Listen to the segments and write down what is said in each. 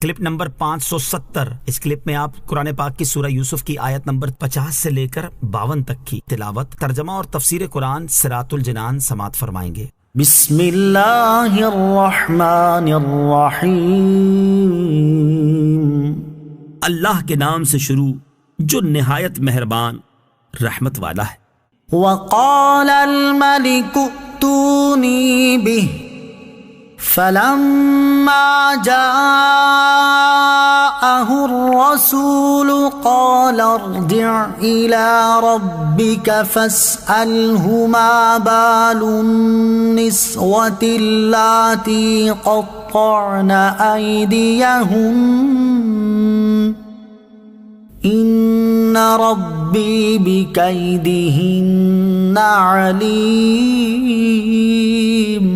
Clip number 570۔ اس clip میں آپ قرآن پاک کی سورہ یوسف کی آیت نمبر 50 سے لے کر 52 تک کی تلاوت، ترجمہ اور تفسیر قرآن صراط الجنان سماعت فرمائیں گے۔ بسم اللہ الرحمن الرحیم، اللہ کے نام سے شروع جو نہایت مہربان رحمت والا ہے۔ وقال الملك ائتوني به فلما جاءه الرسول قال ارجع إلى ربك فاسأله ما بال النسوة اللاتي قطعن أيديهن ان ربی بکیدہن علیم۔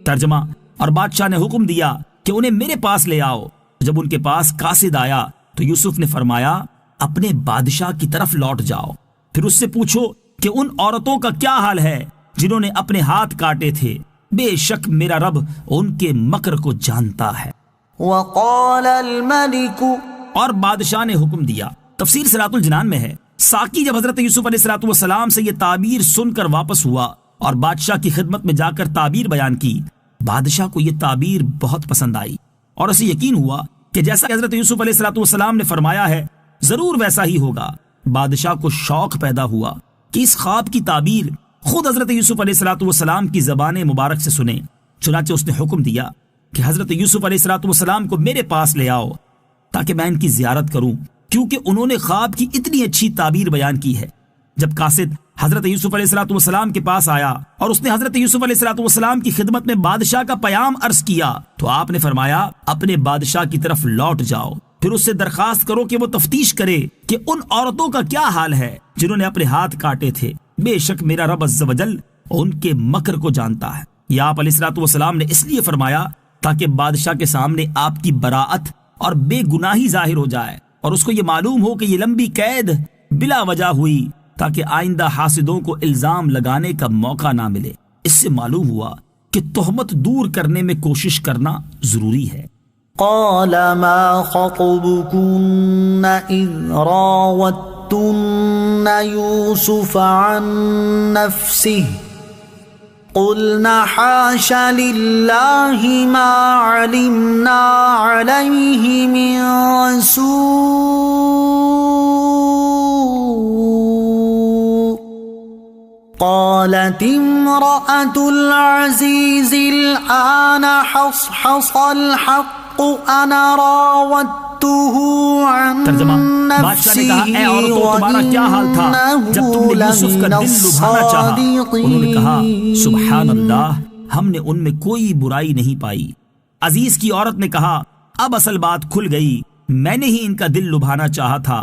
ترجمہ، اور بادشاہ نے حکم دیا کہ انہیں میرے پاس لے آؤ۔ جب ان کے پاس قاصد آیا تو یوسف نے فرمایا اپنے بادشاہ کی طرف لوٹ جاؤ، پھر اس سے پوچھو کہ ان عورتوں کا کیا حال ہے جنہوں نے اپنے ہاتھ کاٹے تھے، بے شک میرا رب ان کے مکر کو جانتا ہے۔ وقال الملك، اور بادشاہ نے حکم دیا۔ تفسیر صراط الجنان میں ہے، ساقی جب حضرت یوسف علیہ السلام سے یہ تعبیر سن کر واپس ہوا اور بادشاہ کی خدمت میں جا کر تعبیر بیان کی، بادشاہ کو یہ تعبیر بہت پسند آئی اور اسے یقین ہوا کہ جیسا کہ حضرت یوسف علیہ السلام نے فرمایا ہے ضرور ویسا ہی ہوگا۔ بادشاہ کو شوق پیدا ہوا کہ اس خواب کی تعبیر خود حضرت یوسف علیہ السلام کی زبان مبارک سے سنیں۔ چنانچہ اس نے حکم دیا کہ حضرت یوسف علیہ السلام کو میرے پاس لے آؤ تاکہ میں ان کی زیارت کروں، کیونکہ انہوں نے خواب کی اتنی اچھی تعبیر بیان کی ہے۔ جب قاصد حضرت یوسف علیہ السلام کے پاس آیا اور اس نے حضرت یوسف علیہ السلام کی خدمت میں بادشاہ کا پیام عرض کیا تو آپ نے فرمایا اپنے بادشاہ کی طرف لوٹ جاؤ، پھر اس سے درخواست کرو کہ وہ تفتیش کرے کہ ان عورتوں کا کیا حال ہے جنہوں نے اپنے ہاتھ کاٹے تھے، بے شک میرا رب عز و جل ان کے مکر کو جانتا ہے۔ یہ آپ علیہ السلام نے اس لیے فرمایا تاکہ بادشاہ کے سامنے آپ کی براءت اور بے گناہی ظاہر ہو جائے اور اس کو یہ معلوم ہو کہ یہ لمبی قید بلا وجہ ہوئی، تاکہ آئندہ حاسدوں کو الزام لگانے کا موقع نہ ملے۔ اس سے معلوم ہوا کہ تہمت دور کرنے میں کوشش کرنا ضروری ہے۔ قال ما خطبكن اذ راوتن يوسف عن نفسه قلنا حاش لله ما علمنا عليه من سوء قالت امرأة العزيز الآن حصحص الحق أنا راودته عن نفسه وإنه لمن الصادقين۔ انہوں نے کہا سبحان اللہ، ہم نے ان میں کوئی برائی نہیں پائی۔ عزیز کی عورت نے کہا اب اصل بات کھل گئی، میں نے ہی ان کا دل لبھانا چاہا تھا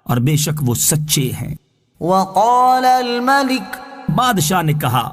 اور بے شک وہ سچے ہیں۔ وقال الملك، بادشاہ نے کہا۔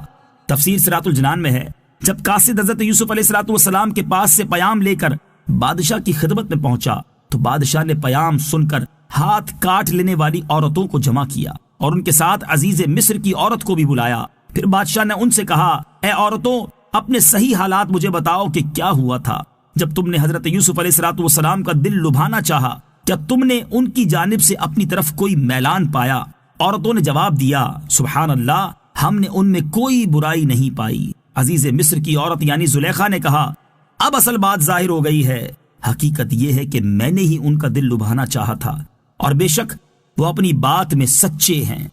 تفسیر صراط الجنان میں ہے جب قاصد حضرت یوسف علیہ السلام کے پاس سے پیام لے کر بادشاہ کی خدمت میں پہنچا تو بادشاہ نے پیام سن کر ہاتھ کاٹ لینے والی عورتوں کو جمع کیا اور ان کے ساتھ عزیز مصر کی عورت کو بھی بلایا۔ پھر بادشاہ نے ان سے کہا اے عورتوں، اپنے صحیح حالات مجھے بتاؤ کہ کیا ہوا تھا جب تم نے حضرت یوسف علیہ السلام کا دل لبھانا چاہا، کیا تم نے ان کی جانب سے اپنی طرف کوئی میلان پایا؟ عورتوں نے جواب دیا سبحان اللہ، ہم نے ان میں کوئی برائی نہیں پائی۔ عزیز مصر کی عورت یعنی زلیخا نے کہا اب اصل بات ظاہر ہو گئی ہے، حقیقت یہ ہے کہ میں نے ہی ان کا دل لبھانا چاہا تھا اور بے شک وہ اپنی بات میں سچے ہیں۔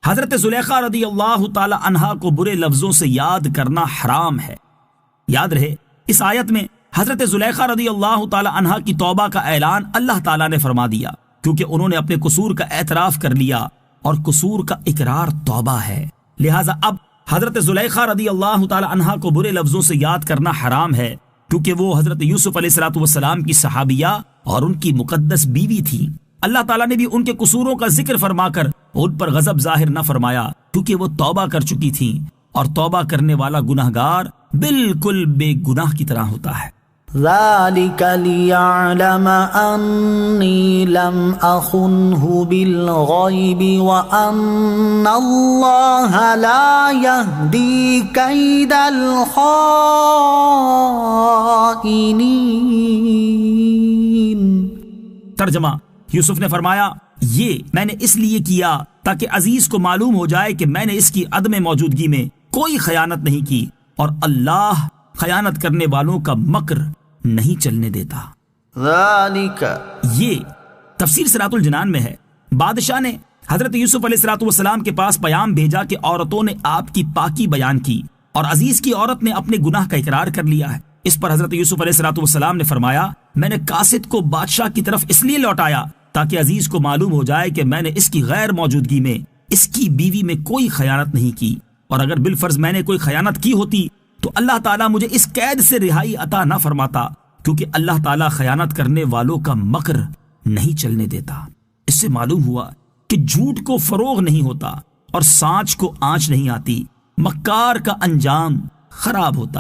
حضرت زلیخا رضی اللہ تعالی عنہا کو برے لفظوں سے یاد کرنا حرام ہے۔ یاد رہے اس آیت میں حضرت زلیخا رضی اللہ تعالی عنہا کی توبہ کا اعلان اللہ تعالیٰ نے فرما دیا، کیونکہ انہوں نے اپنے قصور کا اعتراف کر لیا اور قصور کا اقرار توبہ ہے۔ لہٰذا اب حضرت زلیخا رضی اللہ تعالی عنہا کو برے لفظوں سے یاد کرنا حرام ہے، کیونکہ وہ حضرت یوسف علیہ السلام کی صحابیہ اور ان کی مقدس بیوی تھی۔ اللہ تعالیٰ نے بھی ان کے قصوروں کا ذکر فرما کر ان پر غضب ظاہر نہ فرمایا، کیونکہ وہ توبہ کر چکی تھیں اور توبہ کرنے والا گناہگار بالکل بے گناہ کی طرح ہوتا ہے۔ ذلك ليعلم أني لم أخنه بالغيب وأن الله لا يهدي كيد الخائنين۔ ترجمہ، یوسف نے فرمایا یہ میں نے اس لیے کیا تاکہ عزیز کو معلوم ہو جائے کہ میں نے اس کی عدم موجودگی میں کوئی خیانت نہیں کی، اور اللہ خیانت کرنے والوں کا مکر نہیں چلنے دیتا۔ ذالک، یہ تفسیر صراط الجنان میں ہے۔ بادشاہ نے حضرت یوسف علیہ السلام کے پاس پیام بھیجا کہ عورتوں نے آپ کی پاکی بیان کی اور عزیز کی عورت نے اپنے گناہ کا اقرار کر لیا ہے۔ اس پر حضرت یوسف علیہ السلام نے فرمایا میں نے قاصد کو بادشاہ کی طرف اس لیے لوٹایا تاکہ عزیز کو معلوم ہو جائے کہ میں نے اس کی غیر موجودگی میں اس کی بیوی میں کوئی خیانت نہیں کی، اور اگر بالفرض میں نے کوئی خیانت کی ہوتی تو اللہ تعالیٰ مجھے اس قید سے رہائی عطا نہ فرماتا، کیونکہ اللہ تعالیٰ خیانت کرنے والوں کا مکر نہیں چلنے دیتا۔ اس سے معلوم ہوا کہ جھوٹ کو فروغ نہیں ہوتا اور سانچ کو آنچ نہیں آتی، مکار کا انجام خراب ہوتا۔